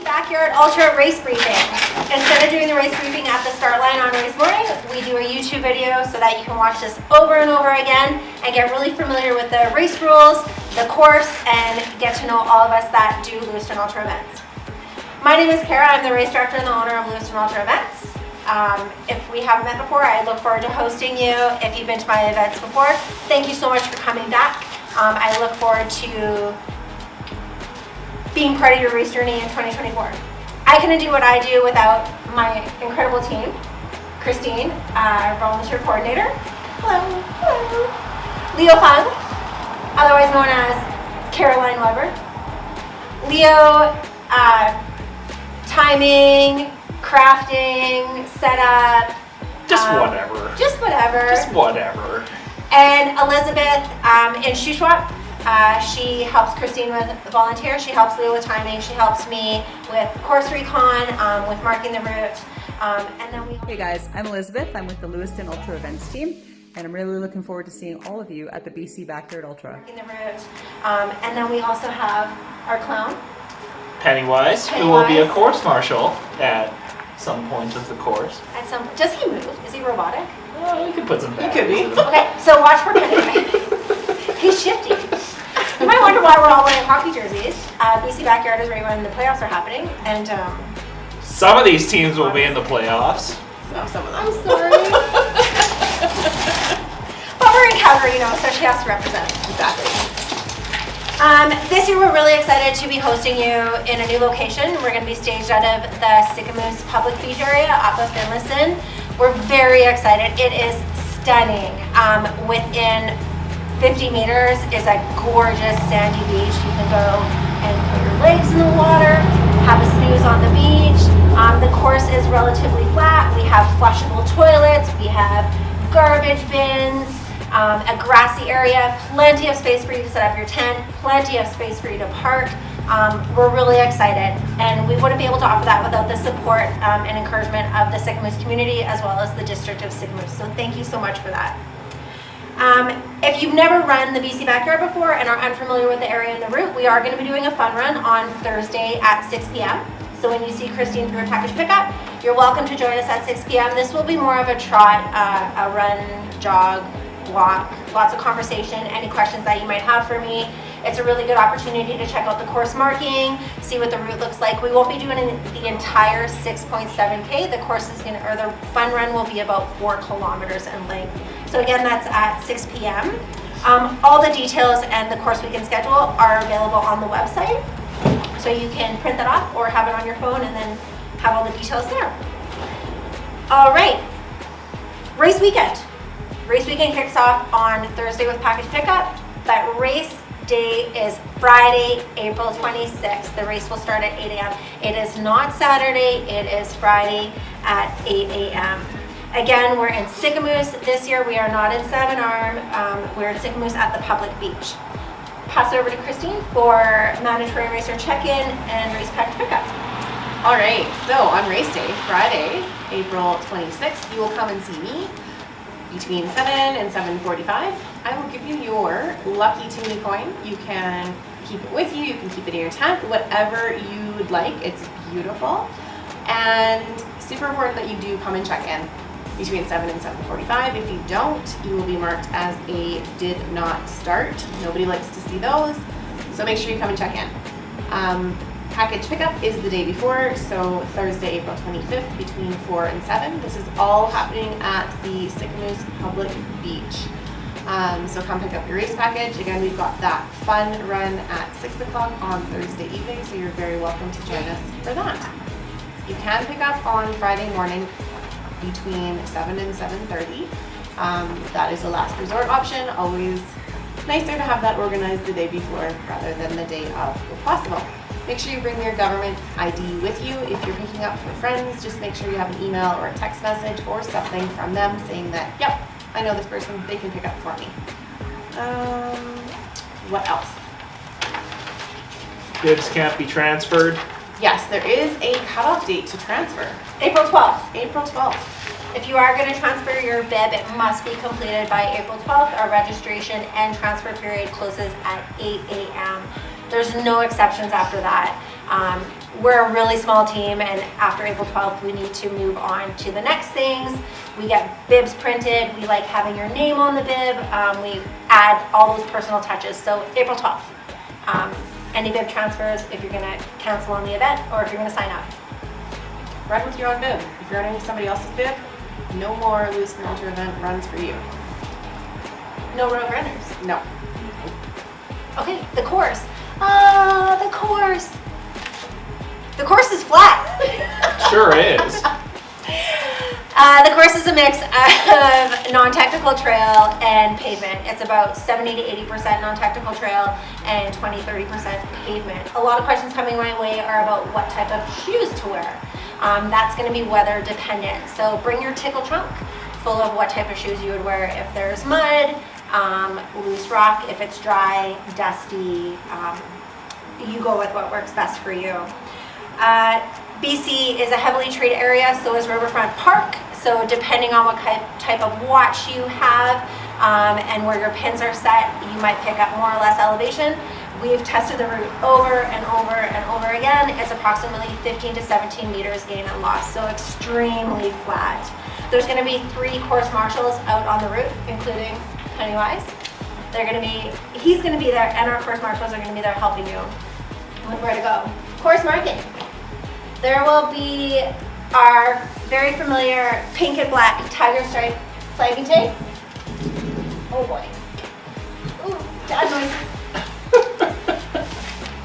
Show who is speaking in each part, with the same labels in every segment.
Speaker 1: Backyard Ultra race briefing. Instead of doing the race briefing at the start line on race morning, we do a YouTube video so that you can watch this over and over again and get really familiar with the race rules, the course, and get to know all of us that do Lewiston Ultra events. My name is Kara. I'm the race director and the owner of Lewiston Ultra events. If we haven't met before, I look forward to hosting you. If you've been to my events before, thank you so much for coming back. I look forward to being part of your race journey in 2024. I couldn't do what I do without my incredible team. Christine, our volunteer coordinator. Hello. Hello. Leo Fung, otherwise known as Caroline Weber. Leo, timing, crafting, setup.
Speaker 2: Just whatever.
Speaker 1: Just whatever.
Speaker 2: Just whatever.
Speaker 1: And Elizabeth in Shuswap. She helps Christine with volunteer. She helps Leo with timing. She helps me with course recon, with marking the route. And then
Speaker 3: Hey guys, I'm Elizabeth. I'm with the Lewiston Ultra events team, and I'm really looking forward to seeing all of you at the BC Backyard Ultra.
Speaker 1: Marking the route. And then we also have our clown.
Speaker 2: Pennywise, who will be a course marshal at some point of the course.
Speaker 1: Does he move? Is he robotic?
Speaker 2: We could put some
Speaker 4: He could be.
Speaker 1: Okay, so watch for Pennywise. He's shifty. You might wonder why we're all wearing hockey jerseys. BC Backyard is right when the playoffs are happening, and
Speaker 2: some of these teams will be in the playoffs.
Speaker 4: Some of them.
Speaker 1: I'm sorry. But we're in Calgary, so she has to represent.
Speaker 4: Exactly.
Speaker 1: This year we're really excited to be hosting you in a new location. We're going to be staged out of the Sicamous public beach area off of Finlayson. We're very excited. It is stunning. Within 50 meters is a gorgeous sandy beach. You can go and put your legs in the water, have a snooze on the beach. The course is relatively flat. We have flushable toilets, we have garbage bins, a grassy area, plenty of space for you to set up your tent, plenty of space for you to park. We're really excited, and we wouldn't be able to offer that without the support and encouragement of the Sicamous community as well as the district of Sicamous. So thank you so much for that. If you've never run the BC Backyard before and are unfamiliar with the area and the route, we are going to be doing a fun run on Thursday at 6 p.m. So when you see Christine through a package pickup, you're welcome to join us at 6 p.m. This will be more of a trot, a run, jog, walk, lots of conversation, any questions that you might have for me. It's a really good opportunity to check out the course marking, see what the route looks like. We won't be doing the entire 6.7K. The course is the fun run will be about 4 kilometers in length. So again, that's at 6 p.m. All the details and the course weekend schedule are available on the website. So you can print that off or have it on your phone and then have all the details there. All right, race weekend. Race weekend kicks off on Thursday with package pickup, but race day is Friday, April 26th. The race will start at 8 a.m. It is not Saturday, it is Friday at 8 a.m. Again, we're in Sicamous this year. We are not in Savin Arm. We're in Sicamous at the public beach. Pass it over to Christine for mandatory racer check-in and race package pickup.
Speaker 4: All right, so on race day, Friday, April 26th, you will come and see me between 7 and 7:45. I will give you your lucky Toonie coin. You can keep it with you, you can keep it in your tent, whatever you would like. It's beautiful. And super important that you do come and check in between 7 and 7:45. If you don't, you will be marked as a did not start. Nobody likes to see those, so make sure you come and check in. Package pickup is the day before, so Thursday, April 25th between 4 and 7. This is all happening at the Sicamous Public Beach. So come pick up your race package. Again, we've got that fun run at 6 o'clock on Thursday evening, so you're very welcome to join us for that. You can pick up on Friday morning between 7 and 7:30. That is a last resort option. Always nicer to have that organized the day before rather than the day of if possible. Make sure you bring your government ID with you. If you're picking up for friends, just make sure you have an email or a text message or something from them saying that, yep, I know this person, they can pick up for me. What else?
Speaker 2: Bibs can't be transferred.
Speaker 4: Yes, there is a cutoff date to transfer.
Speaker 1: April 12th.
Speaker 4: April 12th.
Speaker 1: If you are going to transfer your bib, it must be completed by April 12th. Our registration and transfer period closes at 8 a.m. There's no exceptions after that. We're a really small team, and after April 12th, we need to move on to the next things. We get bibs printed. We like having your name on the bib. We add all those personal touches. So April 12th, any bib transfers if you're gonna cancel on the event or if you're gonna sign up.
Speaker 4: Run with your own bib. If you're running somebody else's bib, no more Lewiston Ultra event runs for you.
Speaker 1: No road runners.
Speaker 4: No.
Speaker 1: Okay, the course. The course. The course is flat.
Speaker 2: Sure is.
Speaker 1: The course is a mix of non-technical trail and pavement. It's about 70 to 80% non-technical trail and 20-30% pavement. A lot of questions coming my way are about what type of shoes to wear. That's going to be weather dependent. So bring your tickle trunk full of what type of shoes you would wear if there's mud, loose rock, if it's dry, dusty. You go with what works best for you. BC is a heavily treated area, so is Riverfront Park. So depending on what type of watch you have and where your pins are set, you might pick up more or less elevation. We've tested the route over and over and over again. It's approximately 15 to 17 meters gain and loss, so extremely flat. There's going to be 3 course marshals out on the route, including Pennywise. He's going to be there, and our course marshals are going to be there helping you with where to go. Course marking. There will be our very familiar pink and black tiger stripe flagging tape. Oh boy. Ooh, bad noise.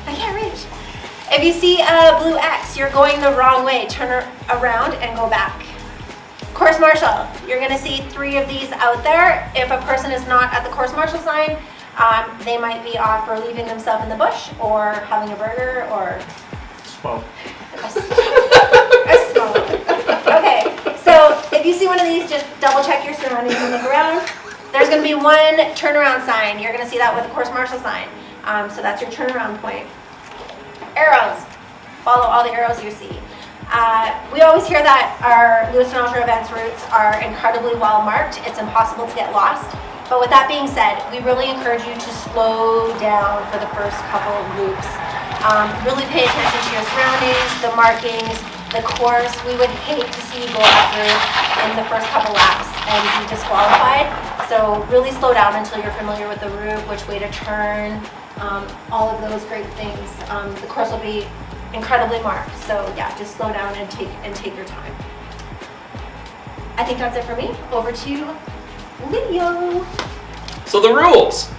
Speaker 1: I can't reach. If you see a blue X, you're going the wrong way. Turn around and go back. Course marshal, you're gonna see 3 of these out there. If a person is not at the course marshal sign, they might be off or leaving themselves in the bush or having a burger or
Speaker 2: Well,
Speaker 1: a smoke. Okay, so if you see one of these, just double check your surroundings and look around. There's going to be one turnaround sign. You're going to see that with the course marshal sign. So that's your turnaround point. Arrows. Follow all the arrows you see. We always hear that our Lewiston Ultra Events routes are incredibly well marked. It's impossible to get lost. But with that being said, we really encourage you to slow down for the first couple of loops. Really pay attention to your surroundings, the markings, the course. We would hate to see you go out through in the first couple laps and be disqualified. So really slow down until you're familiar with the route, which way to turn, all of those great things. The course will be incredibly marked. So yeah, just slow down and take your time. I think that's it for me. Over to Leo.
Speaker 2: so the rules.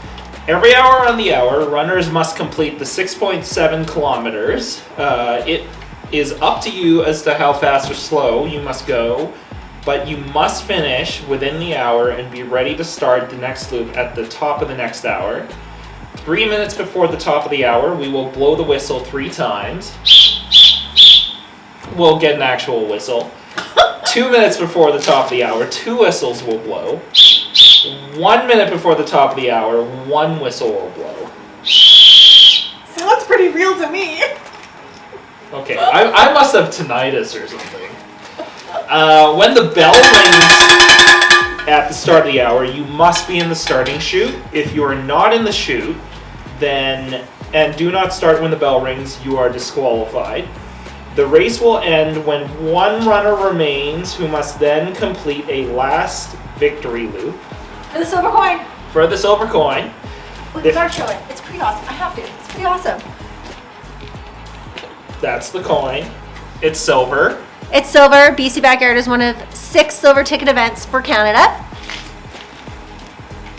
Speaker 2: Every hour on the hour, runners must complete the 6.7 kilometers. It is up to you as to how fast or slow you must go, but you must finish within the hour and be ready to start the next loop at the top of the next hour. 3 minutes before the top of the hour, we will blow the whistle 3 times. We'll get an actual whistle. 2 minutes before the top of the hour, 2 whistles will blow. 1 minute before the top of the hour, 1 whistle will blow.
Speaker 4: Sounds pretty real to me.
Speaker 2: Okay, I must have tinnitus or something. When the bell rings at the start of the hour, you must be in the starting chute. If you are not in the chute, and do not start when the bell rings, you are disqualified. The race will end when 1 runner remains, who must then complete a last victory loop.
Speaker 1: For the silver coin.
Speaker 2: For the silver coin.
Speaker 1: Wait, start showing. It's pretty awesome. I have to. It's pretty awesome.
Speaker 2: That's the coin. It's silver.
Speaker 1: It's silver. BC Backyard is one of 6 silver ticket events for Canada.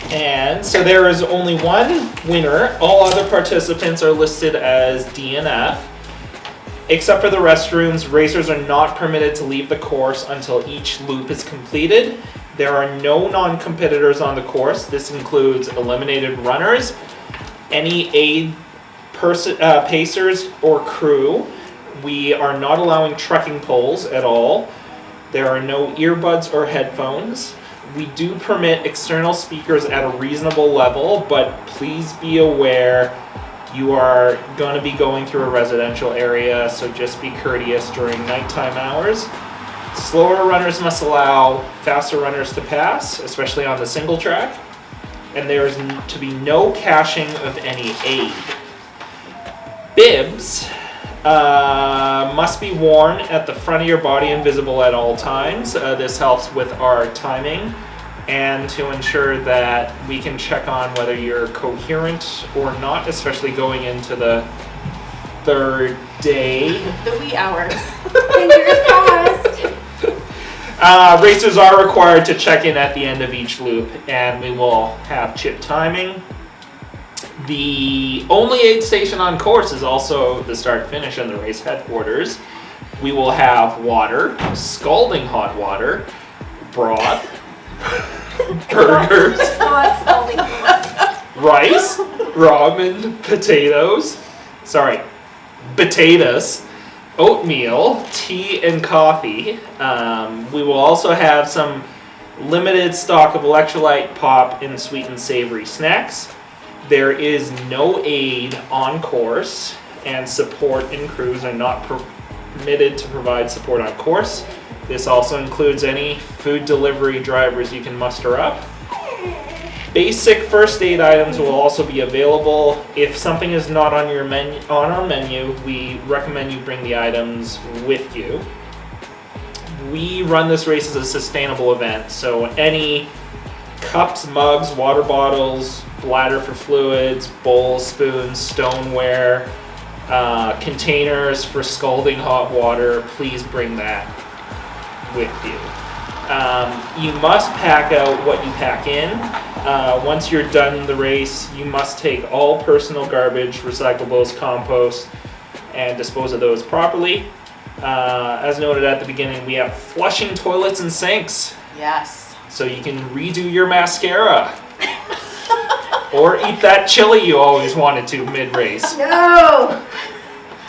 Speaker 2: And so there is only 1 winner. All other participants are listed as DNF. Except for the restrooms, racers are not permitted to leave the course until each loop is completed. There are no non-competitors on the course. This includes eliminated runners, any aid pacers or crew. We are not allowing trekking poles at all. There are no earbuds or headphones. We do permit external speakers at a reasonable level, but please be aware you are going to be going through a residential area, so just be courteous during nighttime hours. Slower runners must allow faster runners to pass, especially on the single track. And there is to be no caching of any aid. Bibs must be worn at the front of your body and visible at all times. This helps with our timing and to ensure that we can check on whether you're coherent or not, especially going into the third day.
Speaker 4: The wee hours.
Speaker 1: Fingers crossed.
Speaker 2: Racers are required to check in at the end of each loop, and we will have chip timing. The only aid station on course is also the start finish and the race headquarters. We will have water, scalding hot water, broth, burgers, rice, ramen, potatoes, oatmeal, tea, and coffee. We will also have some limited stock of electrolyte, pop, and sweet and savory snacks. There is no aid on course, and support and crews are not permitted to provide support on course. This also includes any food delivery drivers you can muster up. Basic first aid items will also be available. If something is not on your menu, we recommend you bring the items with you. We run this race as a sustainable event, so any cups, mugs, water bottles, bladder for fluids, bowls, spoons, stoneware, containers for scalding hot water, please bring that with you. You must pack out what you pack in. Once you're done the race, you must take all personal garbage, recyclables, compost, and dispose of those properly. As noted at the beginning, we have flushing toilets and sinks,
Speaker 4: Yes.
Speaker 2: so you can redo your mascara. Or eat that chili you always wanted to mid-race.
Speaker 1: No.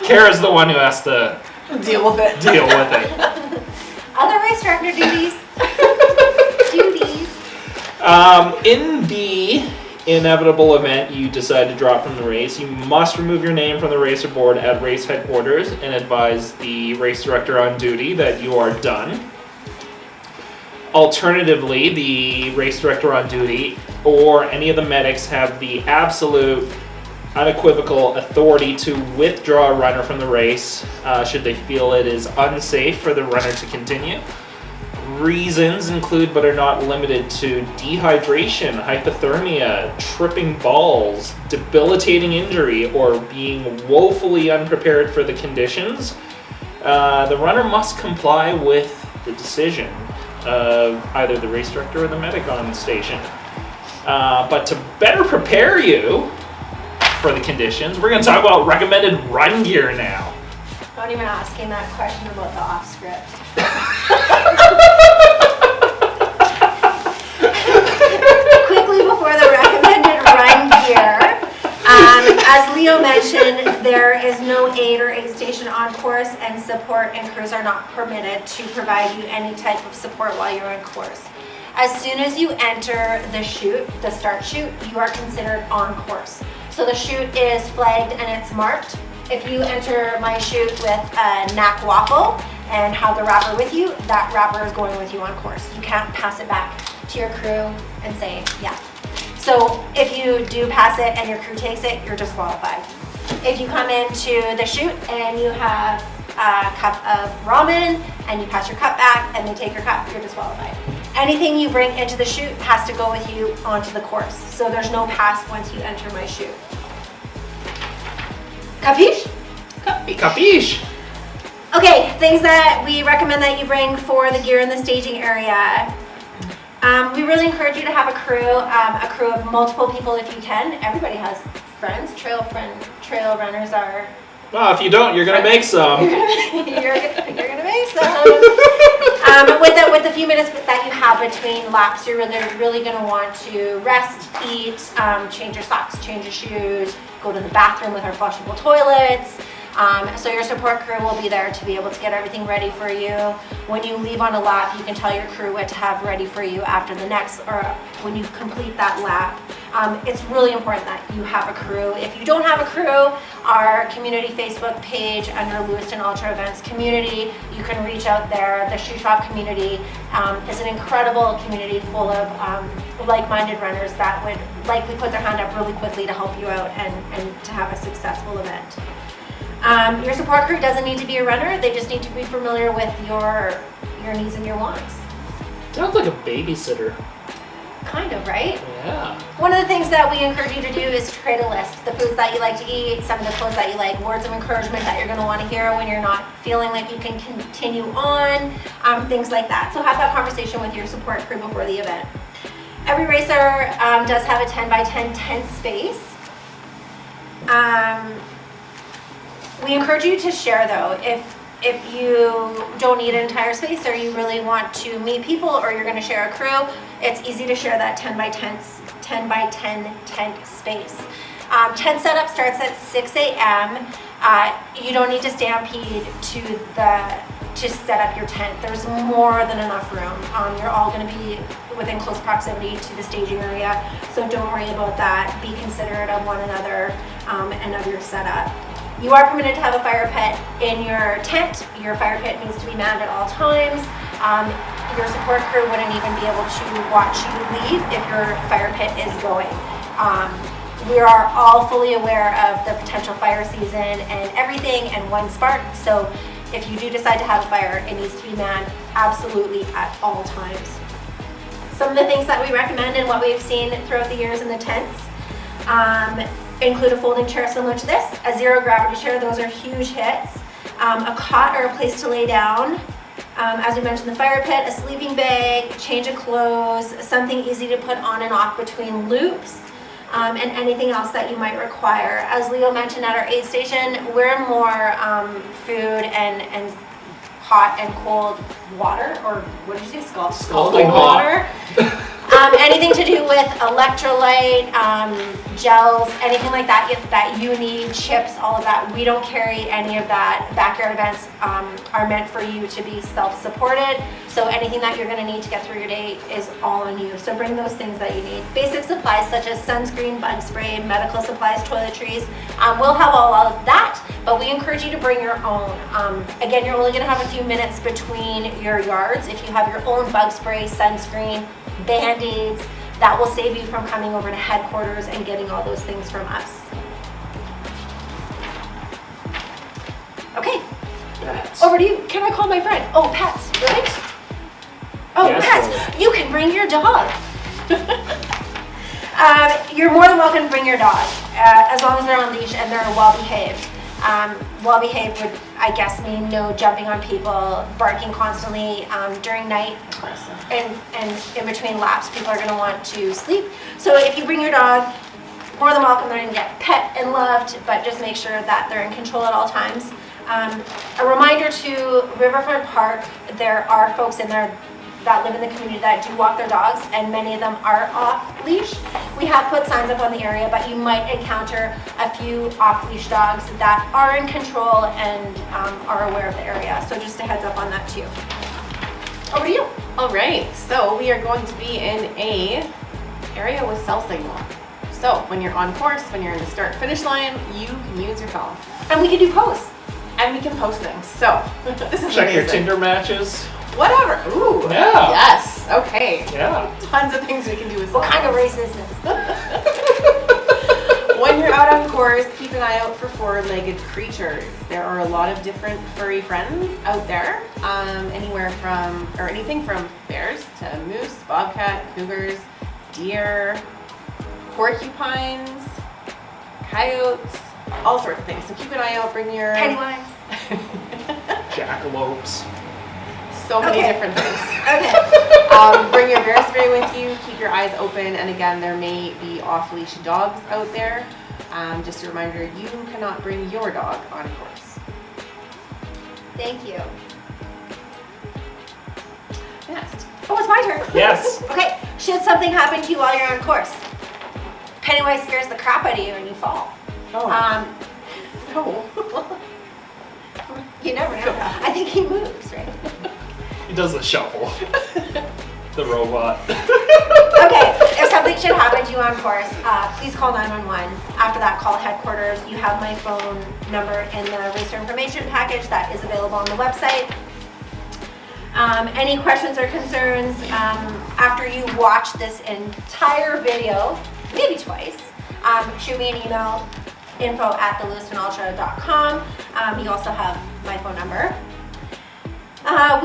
Speaker 2: Kara's the one who has to
Speaker 4: Deal with it.
Speaker 2: deal with it.
Speaker 1: Other race director duties.
Speaker 2: In the inevitable event you decide to drop from the race, you must remove your name from the racer board at race headquarters and advise the race director on duty that you are done. Alternatively, the race director on duty or any of the medics have the absolute unequivocal authority to withdraw a runner from the race should they feel it is unsafe for the runner to continue. Reasons include but are not limited to dehydration, hypothermia, tripping balls, debilitating injury, or being woefully unprepared for the conditions. The runner must comply with the decision of either the race director or the medic on station. But to better prepare you for the conditions, we're going to talk about recommended run gear now.
Speaker 1: Not even asking that question about the off script. Quickly before the recommended run gear, as Leo mentioned, there is no aid or aid station on course, and support and crews are not permitted to provide you any type of support while you're on course. As soon as you enter the chute, the start chute, you are considered on course. So the chute is flagged and it's marked. If you enter my chute with a knack waffle and have the wrapper with you, that wrapper is going with you on course. You can't pass it back to your crew and say, yeah. So if you do pass it and your crew takes it, you're disqualified. If you come into the chute and you have a cup of ramen and you pass your cup back and they take your cup, you're disqualified. Anything you bring into the chute has to go with you onto the course. So there's no pass once you enter my chute. Capiche?
Speaker 2: Capiche?
Speaker 1: Okay, things that we recommend that you bring for the gear in the staging area. We really encourage you to have a crew of multiple people if you can. Everybody has friends. Trail runners are.
Speaker 2: Well, if you don't, you're going to make some.
Speaker 1: You're gonna make some. With the few minutes that you have between laps, you're really gonna want to rest, eat, change your socks, change your shoes, go to the bathroom with our flushable toilets. So your support crew will be there to be able to get everything ready for you. When you leave on a lap, you can tell your crew what to have ready for you after the next, or when you complete that lap. It's really important that you have a crew. If you don't have a crew, our community Facebook page under Lewiston Ultra Events Community, you can reach out there. The Shoe Shop community is an incredible community full of like-minded runners that would likely put their hand up really quickly to help you out and to have a successful event. Your support crew doesn't need to be a runner, they just need to be familiar with your needs and your wants.
Speaker 2: Sounds like a babysitter.
Speaker 1: Kind of, right?
Speaker 2: Yeah.
Speaker 1: One of the things that we encourage you to do is to create a list. The foods that you like to eat, some of the clothes that you like, words of encouragement that you're going to want to hear when you're not feeling like you can continue on, things like that. So have that conversation with your support crew before the event. Every racer does have a 10 by 10 tent space. We encourage you to share though. If you don't need an entire space or you really want to meet people or you're going to share a crew, it's easy to share that 10 by 10 tent space. Tent setup starts at 6 a.m. You don't need to stampede to set up your tent. There's more than enough room. You're all going to be within close proximity to the staging area, so don't worry about that. Be considerate of one another and of your setup. You are permitted to have a fire pit in your tent. Your fire pit needs to be manned at all times. Your support crew wouldn't even be able to watch you leave if your fire pit is going. We are all fully aware of the potential fire season and everything and one spark. So if you do decide to have a fire, it needs to be manned absolutely at all times. Some of the things that we recommend and what we've seen throughout the years in the tents include a folding chair similar to this, a zero gravity chair, those are huge hits, a cot or a place to lay down, as we mentioned, the fire pit, a sleeping bag, change of clothes, something easy to put on and off between loops, and anything else that you might require. As Leo mentioned at our aid station, we're more food and hot and cold water, or what did you say, scalding water. Anything to do with electrolyte, gels, anything like that that you need, chips, all of that. We don't carry any of that. Backyard events are meant for you to be self-supported. So anything that you're going to need to get through your day is all on you. So bring those things that you need. Basic supplies such as sunscreen, bug spray, medical supplies, toiletries. We'll have all of that, but we encourage you to bring your own. Again, you're only going to have a few minutes between your yards. If you have your own bug spray, sunscreen, Band-Aids, that will save you from coming over to headquarters and getting all those things from us. Okay,
Speaker 2: Pets.
Speaker 1: over to you. Can I call my friend? Oh, pets, right? Oh,
Speaker 2: Yes,
Speaker 1: pets. You can bring your dog. You're more than welcome to bring your dog, as long as they're on leash and they're well behaved. Well behaved would, I guess, mean no jumping on people, barking constantly during night, and in between laps. People are going to want to sleep. So if you bring your dog, more than welcome, they're going to get pet and loved, but just make sure that they're in control at all times. A reminder to Riverfront Park, there are folks in there that live in the community that do walk their dogs, and many of them are off leash. We have put signs up on the area, but you might encounter a few off-leash dogs that are in control and are aware of the area. So just a heads up on that too. Over to you.
Speaker 4: All right, so we are going to be in a area with cell signal. So when you're on course, when you're in the start-finish line, you can use your phone.
Speaker 1: And we can do posts.
Speaker 4: And we can post things. So this is
Speaker 2: Check your
Speaker 4: amazing.
Speaker 2: Tinder matches.
Speaker 4: Whatever. Ooh.
Speaker 2: Yeah.
Speaker 4: Yes. Okay.
Speaker 2: Yeah.
Speaker 4: Tons of things we can do with
Speaker 1: What
Speaker 4: cell
Speaker 1: kind of
Speaker 4: phones.
Speaker 1: race is this?
Speaker 4: When you're out on course, keep an eye out for four-legged creatures. There are a lot of different furry friends out there. Anything from bears to moose, bobcat, cougars, deer, porcupines, coyotes, all sorts of things. So keep an eye out. Bring your
Speaker 1: Pennywise.
Speaker 2: Jackalopes.
Speaker 4: so many
Speaker 1: Okay.
Speaker 4: different things.
Speaker 1: Okay.
Speaker 4: Bring your bear spray with you. Keep your eyes open. And again, there may be off-leash dogs out there. Just a reminder, you cannot bring your dog on course.
Speaker 1: Thank you.
Speaker 4: Next.
Speaker 1: Oh, it's my turn.
Speaker 2: Yes.
Speaker 1: Okay, should something happen to you while you're on course? Pennywise scares the crap out of you and you fall.
Speaker 4: Oh.
Speaker 1: Um,
Speaker 4: No.
Speaker 1: You never know. I think he moves, right?
Speaker 2: He does the shuffle. The robot.
Speaker 1: Okay, if something should happen to you on course, please call 911. After that, call headquarters. You have my phone number in the racer information package that is available on the website. Any questions or concerns after you watch this entire video, maybe twice, shoot me an email, info@theLewistonUltra.com. You also have my phone number. I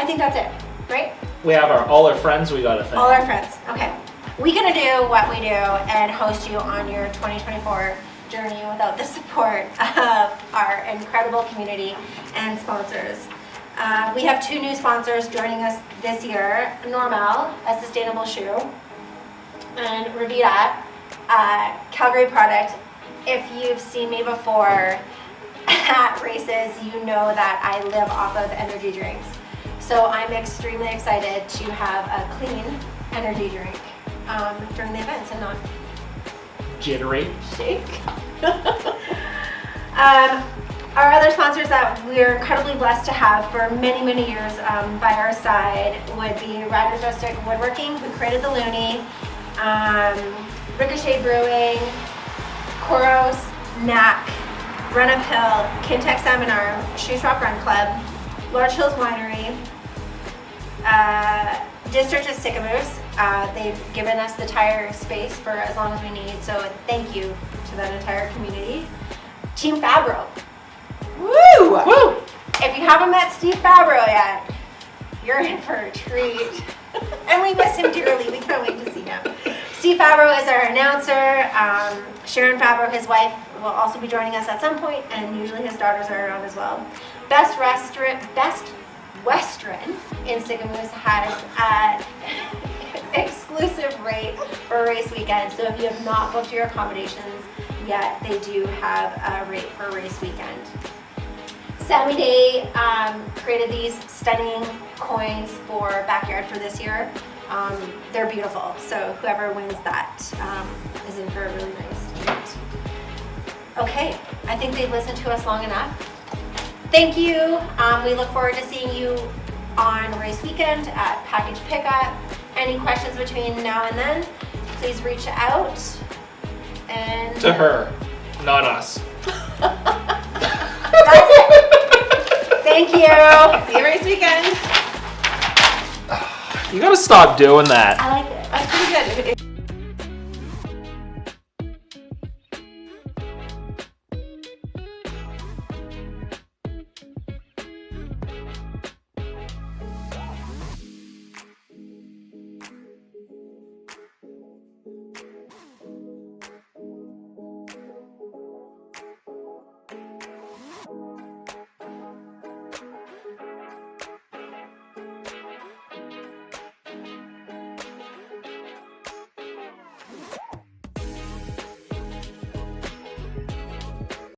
Speaker 1: think that's it, right?
Speaker 2: We have all our friends we gotta thank.
Speaker 1: All our friends. Okay. We're gonna do what we do and host you on your 2024 journey without the support of our incredible community and sponsors. We have 2 new sponsors joining us this year. Normal, a sustainable shoe, and Revita, Calgary product. If you've seen me before at races, you know that I live off of energy drinks. So I'm extremely excited to have a clean energy drink during the events and not
Speaker 2: Jittery.
Speaker 1: shake. Our other sponsors that we're incredibly blessed to have for many, many years by our side would be Riders Rustic Woodworking, who created the Looney, Ricochet Brewing, Koros, Knack, Run Uphill, Kintec Salmon Arm, Shoe Shop Run Club, Large Hills Winery, District of Sycamoose. They've given us the tire space for as long as we need, so thank you to that entire community. Team Fabro. Woo!
Speaker 2: Woo!
Speaker 1: If you haven't met Steve Fabro yet, you're in for a treat. And we miss him dearly. We can't wait to see him. Steve Fabro is our announcer. Sharon Fabro, his wife, will also be joining us at some point, and usually his daughters are around as well. Best Western in Sycamoose has an exclusive rate for race weekend. So if you have not booked your accommodations yet, they do have a rate for race weekend. Sammy Day created these stunning coins for Backyard for this year. They're beautiful, so whoever wins that is in for a really nice treat. Okay, I think they've listened to us long enough. Thank you. We look forward to seeing you on race weekend at package pickup. Any questions between now and then, please reach out. And
Speaker 2: To her, not us.
Speaker 1: that's it. Thank you.
Speaker 4: See you race weekend.
Speaker 2: You gotta stop doing that.
Speaker 1: I like it.
Speaker 4: That's pretty good.